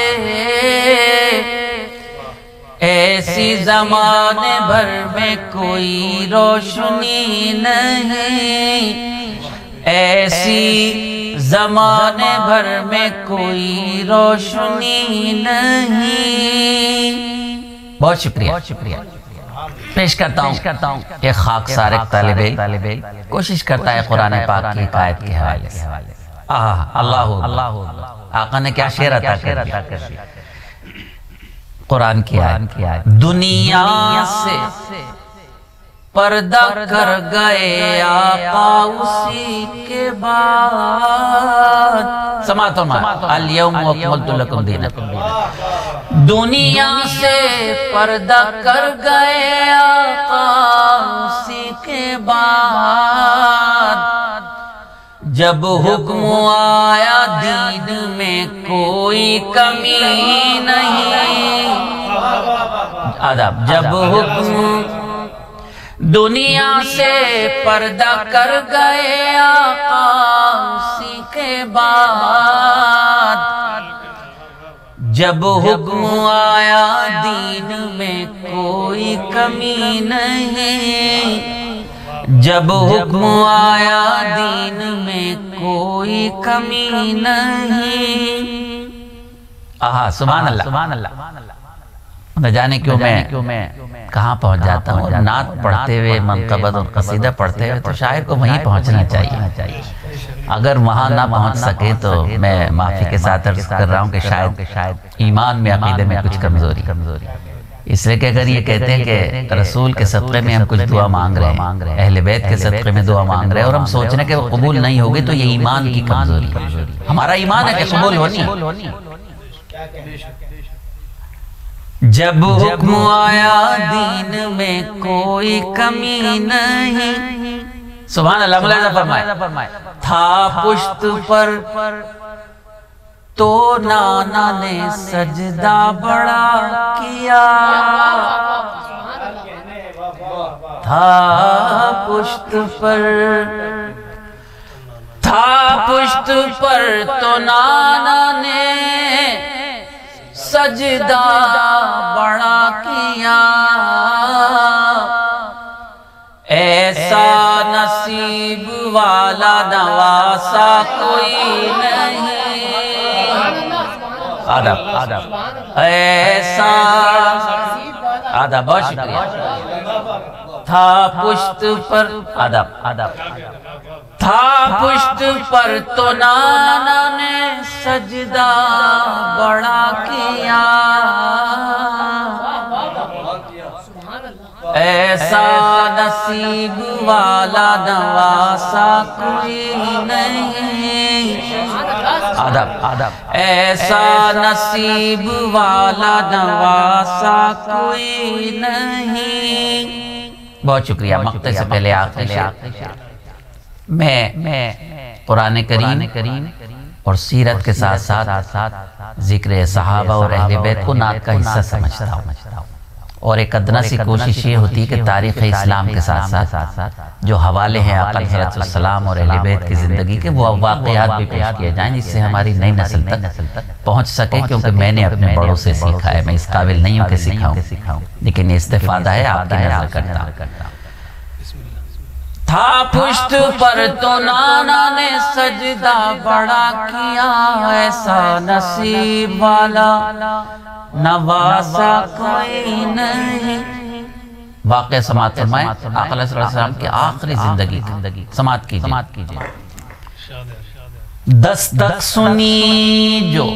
ایسی زمانے بھر میں کوئی روشنی نہیں، ایسی زمانے بھر میں کوئی روشنی نہیں۔ بہت شکریہ۔ پیش کرتا ہوں ایک خاکسار ایک طالب علم کوشش کرتا ہے قرآن پاک کی ایک آیت کے حوالے سے۔ اللہ آقا نے کیا شعر عطا کر دیا، قرآن کی آیت۔ دنیا سے پردہ کر گئے آقا اسی کے بعد، سماعت فرمائے۔ الیوم اکملت لکم دینکم، دنیا سے پردہ کر گئے آقا اسی کے بعد، جب حکم آیا دین میں کوئی کمی نہیں، آداب جب حکم دنیا سے پردہ کر گئے آقا اسی کے بعد، جب حکم آیا دین میں کوئی کمی نہیں، جب حکم آیا دین میں کوئی کمی نہیں۔ سبحان اللہ۔ نہ جانے کیوں میں کہاں پہنچ جاتا ہوں. نعت پڑھتے ہوئے، منقبت اور قصیدہ پڑھتے ہوئے تو شاعر کو وہیں پہنچنا چاہیے. اگر وہاں نہ پہنچ سکے تو میں معافی کے ساتھ عرض کر رہا ہوں کہ شاید ایمان میں، عقیدے میں کچھ کمزوری. اس لیے کہ اگر یہ کہتے ہیں کہ رسول کے صدقے میں ہم کچھ دعا مانگ رہے ہیں، اہل بیت کے صدقے میں دعا مانگ رہے ہیں، اور ہم سوچ رہے ہیں کہ وہ قبول نہیں ہوگی، تو یہ ایمان کی کمزوری. ہمارا ایمان ہے کہ قبول ہونی. جب حکم آیا دین میں کوئی کمی نہیں، سبحان اللہ، ملاحظہ فرمائے، تھا پشت پر تو نانا نے سجدہ بڑا کیا. تھا پشت پر تو نانا نے سجدہ بڑا کیا. ایسا نصیب والا نواسا کوئی نہیں. آداب ایسا آداب، بہت شکریہ. تھا پشت پر، آداب، تھا پشت پر تو نانا نے سجدہ بڑا کیا. ایسا نصیب والا نواسا کوئی نہیں. آداب، ایسا نصیب والا نواسا کوئی نہیں. بہت شکریہ. مقطع سے پہلے آخری میں قرآن کریم اور سیرت کے ساتھ ساتھ ذکر صحابہ اور اہل بیت کو نعت کا حصہ سمجھتا ہوں. اور ایک ادنا سی کوشش یہ ہوتی ہے کہ تاریخ اسلام کے ساتھ ساتھ جو حوالے ہیں آقا علیہ السلام اور اہل بیت کی زندگی کے، وہ واقعات بھی پیش کیے جائیں جس سے ہماری نئی نسل تک پہنچ سکے. کیونکہ میں نے اپنے بڑوں سے سیکھا ہے، میں اس قابل نہیں ہوں کہ سکھاؤں، لیکن یہ استفادہ ہے، آپ کی نظر کرتا ہوں. تھا پشت پر تو نانا نے سجدہ بڑا کیا. ایسا نصیب والا نواسا کوئی نہیں. واقعہ سماعت فرمائیں. آقا علیہ السلام کی آخری زندگی سماعت کیجئے. دستک سنی جو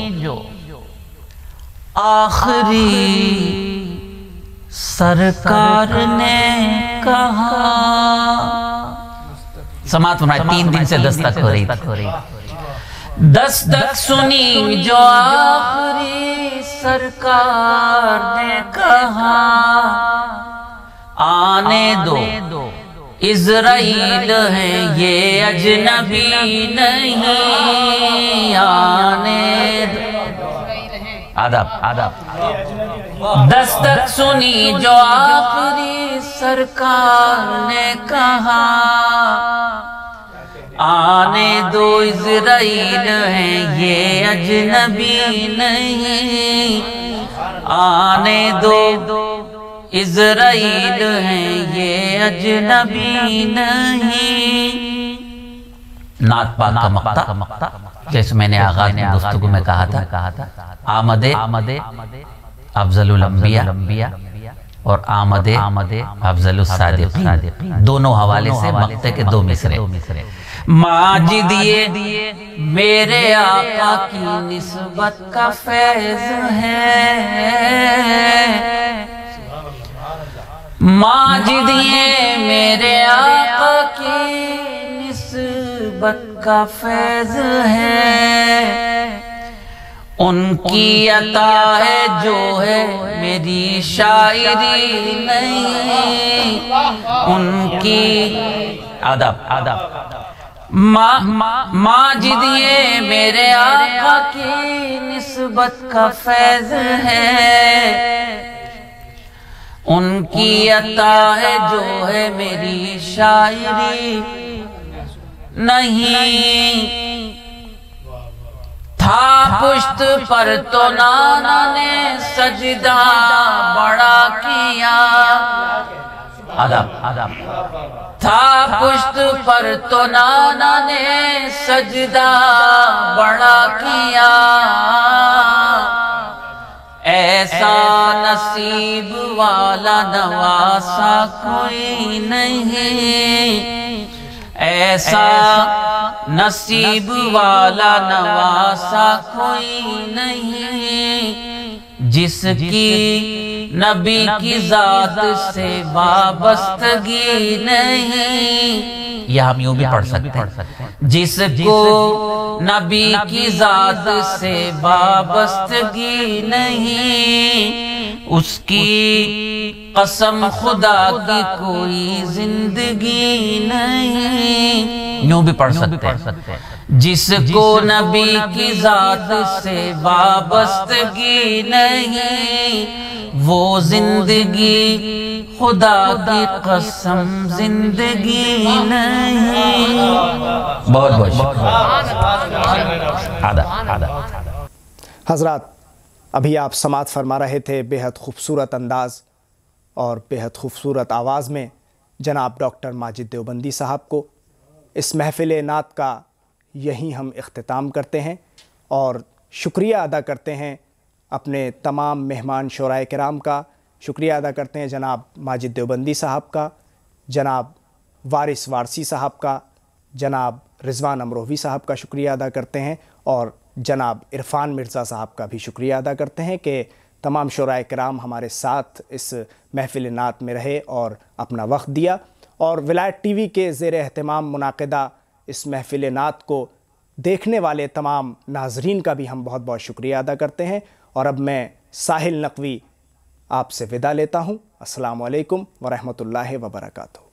آخری سرکار نے کہا. سماعت فرمائیں. 3 دن سے دستک ہو رہی. دستک سنی جو آخری سرکار نے کہا. آنے دو اسرائیل ہے یہ اجنبی نہیں. آنے دو. آداب. دستک سنی جو آخری سرکار نے کہا. آنے دو اسرائیل ہے یہ اجنبی نہیں. آنے دو اسرائیل ہے یہ اجنبی نہیں. نعت پاک کا مقطع جیسے میں نے آغاز میں گفتگو میں کہا تھا، آمد افضل الانبیاء اور آمد افضل الصادقین، دونوں حوالے سے مقطع کے 2 مصرے. ماجد یہ میرے آقا کی نسبت کا فیض ہے. ماجد یہ میرے آقا کی نسبت کا فیض ہے. ان کی عطا ہے جو ہے میری شاعری نہیں. ان کی آداب. ماجد یہ میرے آقا کی نسبت کا فیض ہے. ان کی عطا ہے جو ہے میری شاعری نہیں. تھا پشت پر تو نانا نے سجدہ بڑا کیا. آداب. تھا پشت پر تو نانا نے سجدہ بڑا کیا. ایسا نصیب والا نواسا کوئی نہیں، ایسا نصیب والا نواسا کوئی نہیں، جس کی نبی کی ذات سے وابستگی نہیں۔ یہ ہم یوں بھی پڑھ سکتے ہیں، جس کو نبی کی ذات سے وابستگی نہیں، اس کی قسم خدا کی کوئی زندگی نہیں۔ یوں بھی پڑھ سکتے ہیں، جس کو نبی کی ذات سے وابستگی نہیں، وہ زندگی خدا کی قسم زندگی نہیں۔ بہت بہت شکریہ۔ حضرات، ابھی آپ سماعت فرما رہے تھے بے حد خوبصورت انداز اور بے حد خوبصورت آواز میں جناب ڈاکٹر ماجد دیوبندی صاحب کو۔ اس محفل نعت کا یہیں ہم اختتام کرتے ہیں اور شکریہ ادا کرتے ہیں اپنے تمام مہمان شورائے کرام کا، شکریہ ادا کرتے ہیں جناب ماجد دیوبندی صاحب کا، جناب وارث وارسی صاحب کا، جناب رضوان امروہوی صاحب کا شکریہ ادا کرتے ہیں، اور جناب عرفان مرزا صاحب کا بھی شکریہ ادا کرتے ہیں کہ تمام شورائے کرام ہمارے ساتھ اس محفل نعت میں رہے اور اپنا وقت دیا، اور ولایت ٹی وی کے زیر اہتمام منعقدہ اس محفل نعت کو دیکھنے والے تمام ناظرین کا بھی ہم بہت بہت شکریہ ادا کرتے ہیں۔ اور اب میں ساحل نقوی آپ سے وداع لیتا ہوں۔ السلام علیکم ورحمۃ اللہ وبرکاتہ۔